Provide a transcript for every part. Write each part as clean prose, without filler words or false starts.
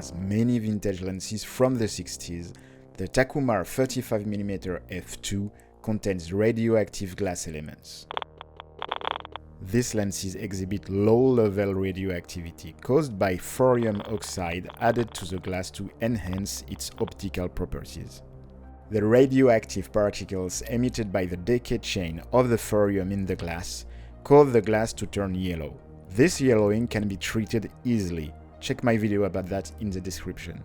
has many vintage lenses from the 60s, the Takumar 35mm f2 contains radioactive glass elements. These lenses exhibit low-level radioactivity caused by thorium oxide added to the glass to enhance its optical properties. The radioactive particles emitted by the decay chain of the thorium in the glass cause the glass to turn yellow. This yellowing can be treated easily. Check my video about that in the description.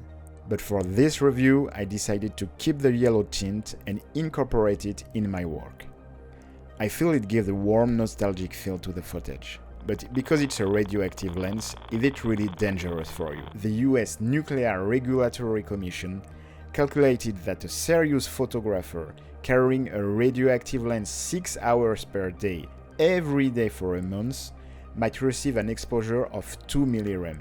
But for this review, I decided to keep the yellow tint and incorporate it in my work. I feel it gives a warm, nostalgic feel to the footage. But because it's a radioactive lens, is it really dangerous for you? The US Nuclear Regulatory Commission calculated that a serious photographer carrying a radioactive lens 6 hours per day, every day for a month, might receive an exposure of 2 mg.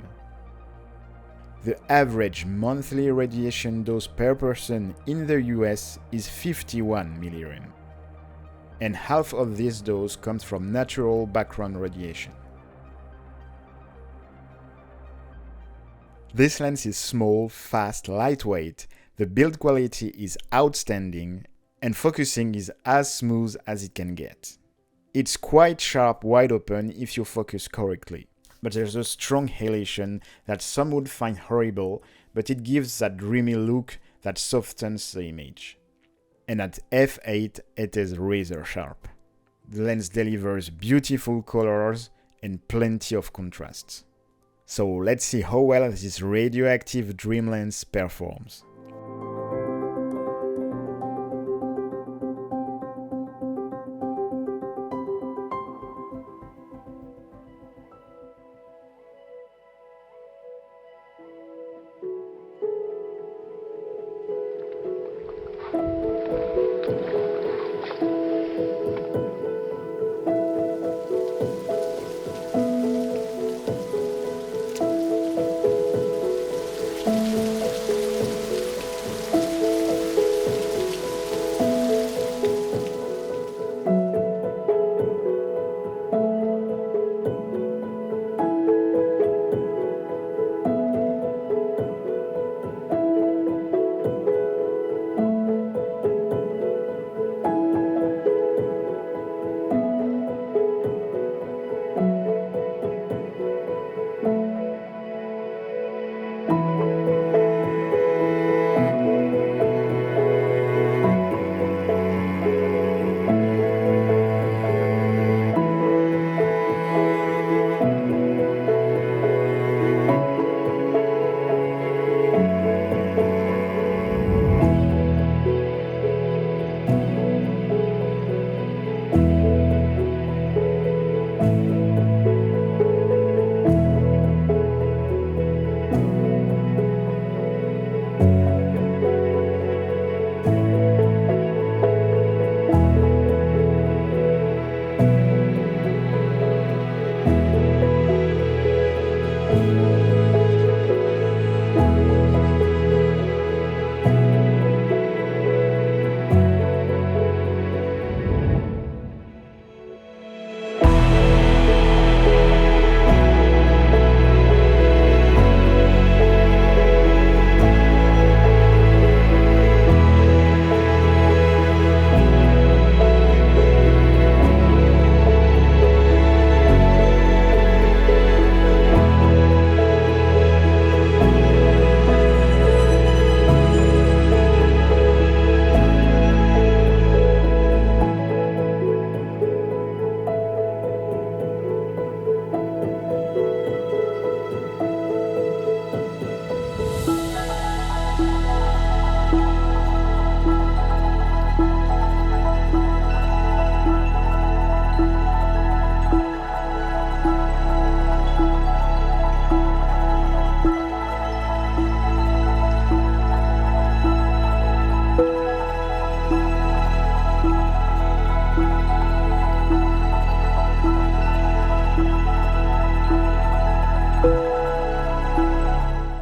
The average monthly radiation dose per person in the US is 51 mg. And half of this dose comes from natural background radiation. This lens is small, fast, lightweight, the build quality is outstanding, and focusing is as smooth as it can get. It's quite sharp wide open if you focus correctly, but there's a strong halation that some would find horrible, but it gives that dreamy look that softens the image. And at f8 it is razor sharp. The lens delivers beautiful colors and plenty of contrast. So let's see how well this radioactive dream lens performs.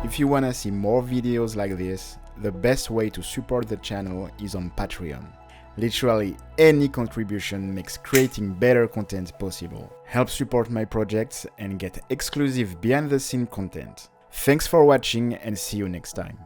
If you wanna see more videos like this, the best way to support the channel is on Patreon. Literally any contribution makes creating better content possible. Help support my projects and get exclusive behind-the-scenes content. Thanks for watching and see you next time.